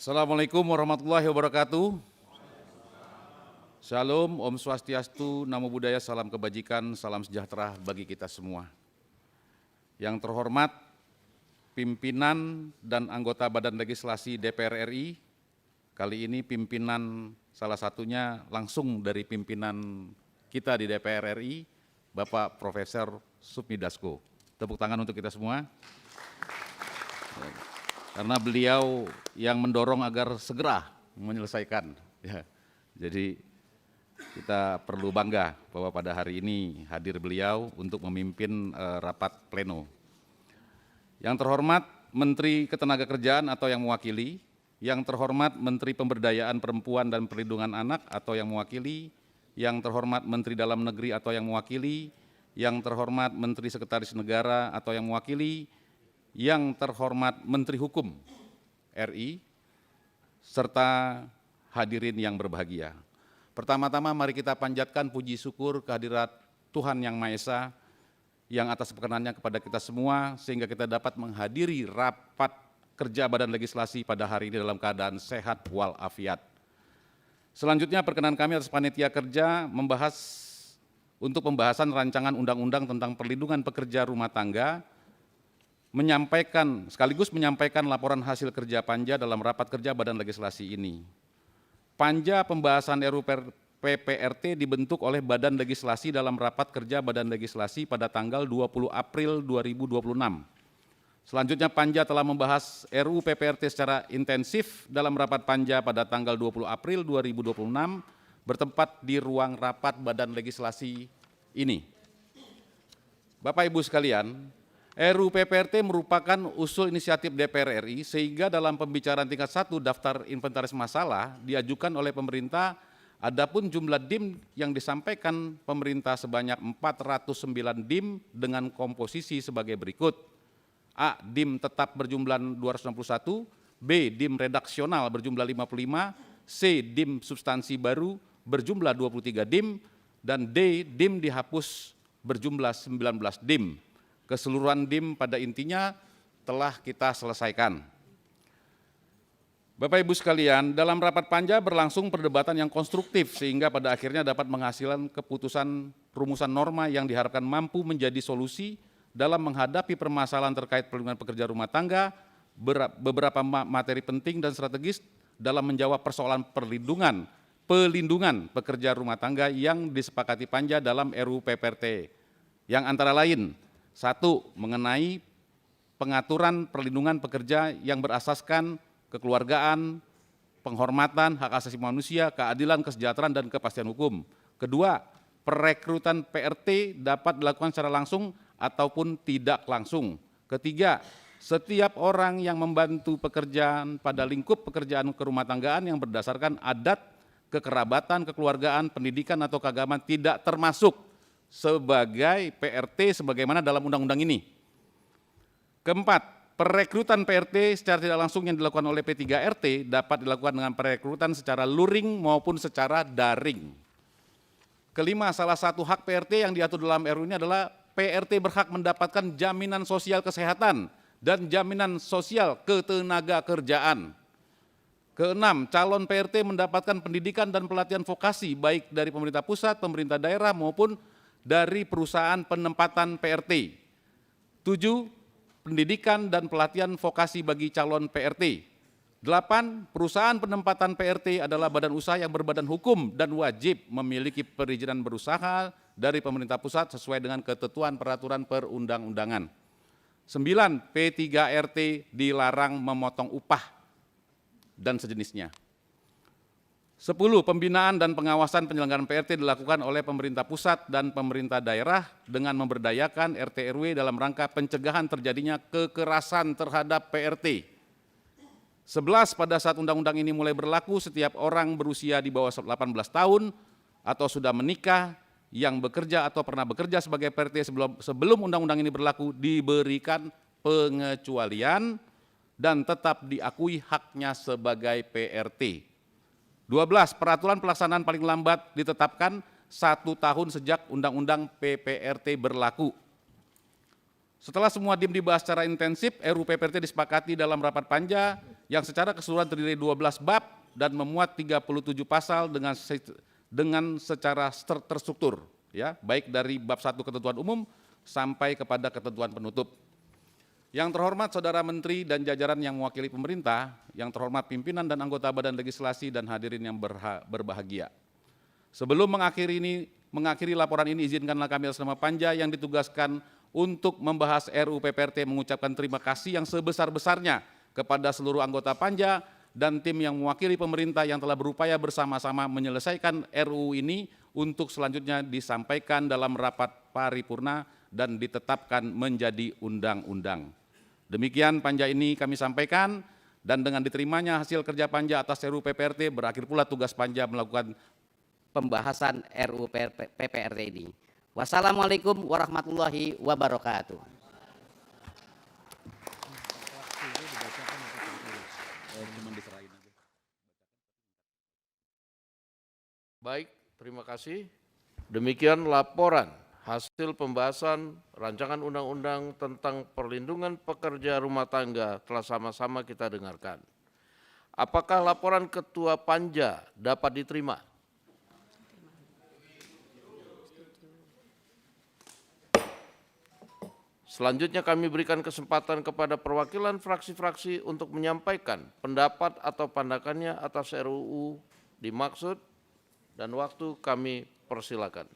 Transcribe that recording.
Assalamualaikum warahmatullahi wabarakatuh. Shalom, Om Swastiastu, Namo Buddhaya, salam kebajikan, salam sejahtera bagi kita semua. Yang terhormat pimpinan dan anggota Badan Legislasi DPR RI, kali ini pimpinan salah satunya langsung dari pimpinan kita di DPR RI, Bapak Profesor Supmi Dasko. Tepuk tangan untuk kita semua. Karena beliau yang mendorong agar segera menyelesaikan. Ya. Jadi kita perlu bangga bahwa pada hari ini hadir beliau untuk memimpin rapat pleno. Yang terhormat Menteri Ketenagakerjaan atau yang mewakili, yang terhormat Menteri Pemberdayaan Perempuan dan Perlindungan Anak atau yang mewakili, yang terhormat Menteri Dalam Negeri atau yang mewakili, yang terhormat Menteri Sekretaris Negara atau yang mewakili, yang terhormat Menteri Hukum RI, serta hadirin yang berbahagia. Pertama-tama mari kita panjatkan puji syukur kehadirat Tuhan Yang Maha Esa yang atas perkenannya kepada kita semua sehingga kita dapat menghadiri rapat kerja Badan Legislasi pada hari ini dalam keadaan sehat walafiat. Selanjutnya perkenan kami atas panitia kerja membahas untuk pembahasan rancangan undang-undang tentang perlindungan pekerja rumah tangga, sekaligus menyampaikan laporan hasil kerja Panja dalam rapat kerja Badan Legislasi ini. Panja pembahasan RUU PPRT dibentuk oleh Badan Legislasi dalam rapat kerja Badan Legislasi pada tanggal 20 April 2026. Selanjutnya Panja telah membahas RUU PPRT secara intensif dalam rapat Panja pada tanggal 20 April 2026 bertempat di ruang rapat Badan Legislasi ini. Bapak Ibu sekalian, RUU PPRT merupakan usul inisiatif DPR RI sehingga dalam pembicaraan tingkat 1 daftar inventaris masalah diajukan oleh pemerintah, adapun jumlah DIM yang disampaikan pemerintah sebanyak 409 DIM dengan komposisi sebagai berikut. A. DIM tetap berjumlah 261, B. DIM redaksional berjumlah 55, C. DIM substansi baru berjumlah 23 DIM, dan D. DIM dihapus berjumlah 19 DIM. Keseluruhan DIM pada intinya telah kita selesaikan. Bapak Ibu sekalian, dalam rapat Panja berlangsung perdebatan yang konstruktif sehingga pada akhirnya dapat menghasilkan keputusan rumusan norma yang diharapkan mampu menjadi solusi dalam menghadapi permasalahan terkait perlindungan pekerja rumah tangga, beberapa materi penting dan strategis dalam menjawab persoalan pelindungan pekerja rumah tangga yang disepakati Panja dalam RUU PPRT, yang antara lain: 1. Mengenai pengaturan perlindungan pekerja yang berasaskan kekeluargaan, penghormatan, hak asasi manusia, keadilan, kesejahteraan, dan kepastian hukum. Kedua, perekrutan PRT dapat dilakukan secara langsung ataupun tidak langsung. Ketiga, setiap orang yang membantu pekerjaan pada lingkup pekerjaan kerumah tanggaan yang berdasarkan adat, kekerabatan, kekeluargaan, pendidikan, atau keagamaan tidak termasuk sebagai PRT sebagaimana dalam undang-undang ini. Keempat, perekrutan PRT secara tidak langsung yang dilakukan oleh P3RT dapat dilakukan dengan perekrutan secara luring maupun secara daring. Kelima, salah satu hak PRT yang diatur dalam RUU ini adalah PRT berhak mendapatkan jaminan sosial kesehatan dan jaminan sosial ketenagakerjaan. Keenam, calon PRT mendapatkan pendidikan dan pelatihan vokasi baik dari pemerintah pusat, pemerintah daerah maupun dari perusahaan penempatan PRT. 7. Pendidikan dan pelatihan vokasi bagi calon PRT. 8. Perusahaan penempatan PRT adalah badan usaha yang berbadan hukum dan wajib memiliki perizinan berusaha dari pemerintah pusat sesuai dengan ketentuan peraturan perundang-undangan. 9. P3RT dilarang memotong upah dan sejenisnya. 10. Pembinaan dan pengawasan penyelenggaraan PRT dilakukan oleh pemerintah pusat dan pemerintah daerah dengan memberdayakan RT RW dalam rangka pencegahan terjadinya kekerasan terhadap PRT. 11. Pada saat undang-undang ini mulai berlaku, setiap orang berusia di bawah 18 tahun atau sudah menikah yang bekerja atau pernah bekerja sebagai PRT sebelum undang-undang ini berlaku diberikan pengecualian dan tetap diakui haknya sebagai PRT. 12. Peraturan pelaksanaan paling lambat ditetapkan 1 tahun sejak Undang-Undang PPRT berlaku. Setelah semua DIM dibahas secara intensif, RUU PPRT disepakati dalam rapat Panja yang secara keseluruhan terdiri dari 12 bab dan memuat 37 pasal dengan secara terstruktur, ya, baik dari bab 1 ketentuan umum sampai kepada ketentuan penutup. Yang terhormat Saudara Menteri dan jajaran yang mewakili pemerintah, yang terhormat pimpinan dan anggota Badan Legislasi dan hadirin yang berbahagia. Sebelum mengakhiri laporan ini, izinkanlah kami atas nama Panja yang ditugaskan untuk membahas RUU PPRT mengucapkan terima kasih yang sebesar-besarnya kepada seluruh anggota Panja dan tim yang mewakili pemerintah yang telah berupaya bersama-sama menyelesaikan RUU ini untuk selanjutnya disampaikan dalam rapat paripurna dan ditetapkan menjadi undang-undang. Demikian Panja ini kami sampaikan, dan dengan diterimanya hasil kerja Panja atas RUU PPRT, berakhir pula tugas Panja melakukan pembahasan RUU PPRT ini. Wassalamualaikum warahmatullahi wabarakatuh. Baik, terima kasih. Demikian laporan hasil pembahasan rancangan undang-undang tentang perlindungan pekerja rumah tangga telah sama-sama kita dengarkan. Apakah laporan Ketua Panja dapat diterima? Selanjutnya kami berikan kesempatan kepada perwakilan fraksi-fraksi untuk menyampaikan pendapat atau pandangannya atas RUU dimaksud, dan waktu kami persilakan.